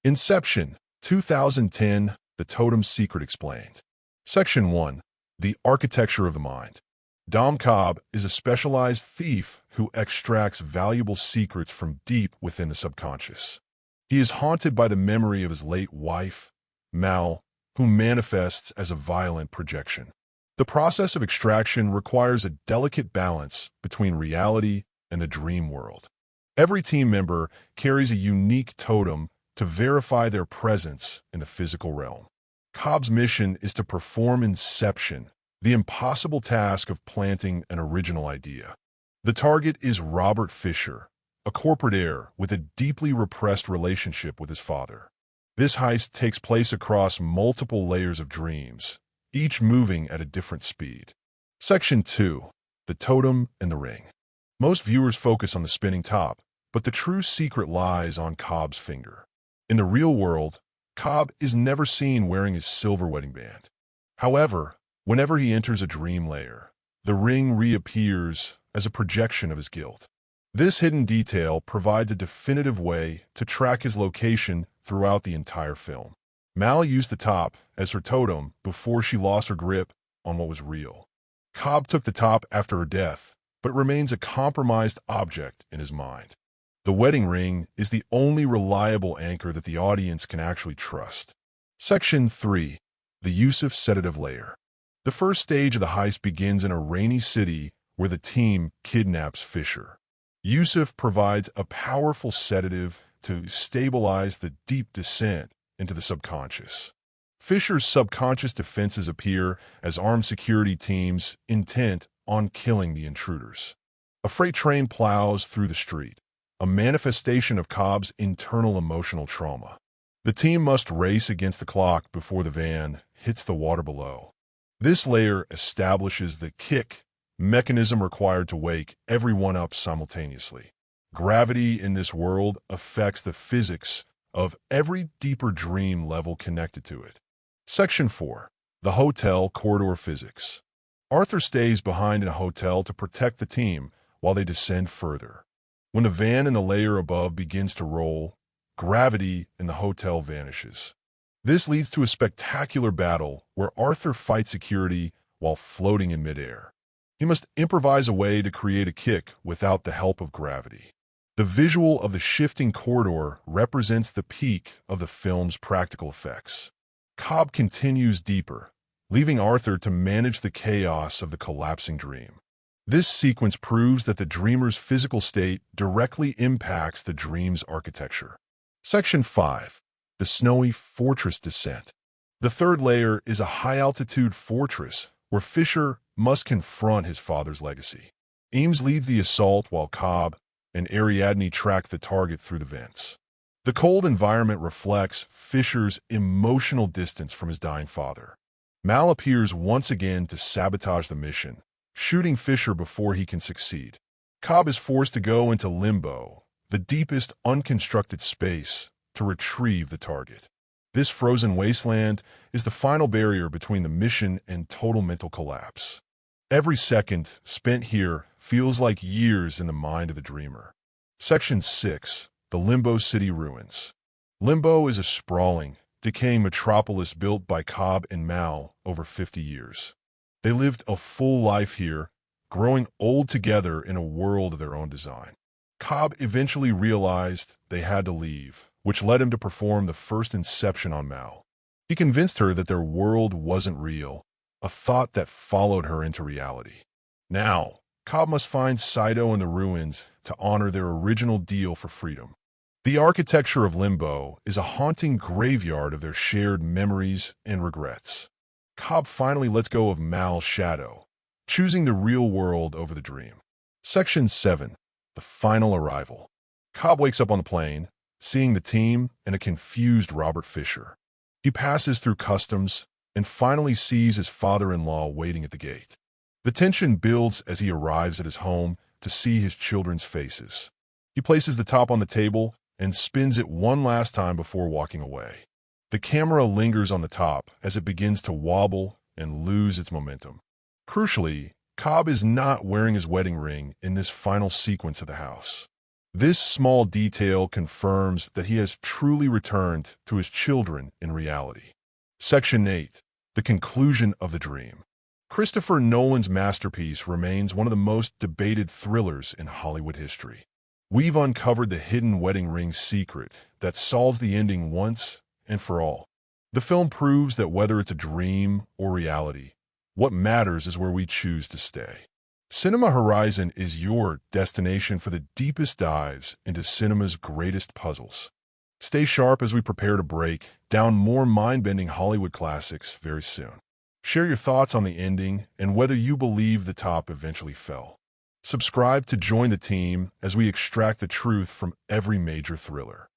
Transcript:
Inception, 2010, The Totem Secret Explained. Section 1. The Architecture of the Mind. Dom Cobb is a specialized thief who extracts valuable secrets from deep within the subconscious. He is haunted by the memory of his late wife, Mal, who manifests as a violent projection. The process of extraction requires a delicate balance between reality and the dream world. Every team member carries a unique totem to verify their presence in the physical realm. Cobb's mission is to perform Inception, the impossible task of planting an original idea. The target is Robert Fisher, a corporate heir with a deeply repressed relationship with his father. This heist takes place across multiple layers of dreams, each moving at a different speed. Section 2. The Totem and the Ring. Most viewers focus on the spinning top, but the true secret lies on Cobb's finger. In the real world, Cobb is never seen wearing his silver wedding band. However, whenever he enters a dream layer, the ring reappears as a projection of his guilt. This hidden detail provides a definitive way to track his location throughout the entire film. Mal used the top as her totem before she lost her grip on what was real. Cobb took the top after her death, but remains a compromised object in his mind. The wedding ring is the only reliable anchor that the audience can actually trust. Section 3. The Yusuf Sedative Layer. The first stage of the heist begins in a rainy city where the team kidnaps Fisher. Yusuf provides a powerful sedative to stabilize the deep descent into the subconscious. Fisher's subconscious defenses appear as armed security teams intent on killing the intruders. A freight train plows through the street, a manifestation of Cobb's internal emotional trauma. The team must race against the clock before the van hits the water below. This layer establishes the kick mechanism required to wake everyone up simultaneously. Gravity in this world affects the physics of every deeper dream level connected to it. Section 4. The Hotel Corridor Physics. Arthur stays behind in a hotel to protect the team while they descend further. When the van in the layer above begins to roll, gravity in the hotel vanishes. This leads to a spectacular battle where Arthur fights security while floating in midair. He must improvise a way to create a kick without the help of gravity. The visual of the shifting corridor represents the peak of the film's practical effects. Cobb continues deeper, leaving Arthur to manage the chaos of the collapsing dream. This sequence proves that the dreamer's physical state directly impacts the dream's architecture. Section 5. The Snowy Fortress Descent. The third layer is a high-altitude fortress where Fisher must confront his father's legacy. Eames leads the assault while Cobb and Ariadne track the target through the vents. The cold environment reflects Fisher's emotional distance from his dying father. Mal appears once again to sabotage the mission, shooting Fisher before he can succeed. Cobb is forced to go into Limbo, the deepest unconstructed space, to retrieve the target. This frozen wasteland is the final barrier between the mission and total mental collapse. Every second spent here feels like years in the mind of the dreamer. Section 6. The Limbo City Ruins. Limbo is a sprawling, decaying metropolis built by Cobb and Mal over 50 years. They lived a full life here, growing old together in a world of their own design. Cobb eventually realized they had to leave, which led him to perform the first Inception on Mal. He convinced her that their world wasn't real, a thought that followed her into reality. Now, Cobb must find Saito in the ruins to honor their original deal for freedom. The architecture of Limbo is a haunting graveyard of their shared memories and regrets. Cobb finally lets go of Mal's shadow, choosing the real world over the dream. Section 7. The Final Arrival. Cobb wakes up on the plane, seeing the team and a confused Robert Fisher. He passes through customs and finally sees his father-in-law waiting at the gate. The tension builds as he arrives at his home to see his children's faces. He places the top on the table and spins it one last time before walking away. The camera lingers on the top as it begins to wobble and lose its momentum. Crucially, Cobb is not wearing his wedding ring in this final sequence of the house. This small detail confirms that he has truly returned to his children in reality. Section 8. The conclusion of the dream. Christopher Nolan's masterpiece remains one of the most debated thrillers in Hollywood history. We've uncovered the hidden wedding ring secret that solves the ending once and for all. The film proves that whether it's a dream or reality, what matters is where we choose to stay. Cinema Horizon is your destination for the deepest dives into cinema's greatest puzzles. Stay sharp as we prepare to break down more mind-bending Hollywood classics very soon. Share your thoughts on the ending and whether you believe the top eventually fell. Subscribe to join the team as we extract the truth from every major thriller.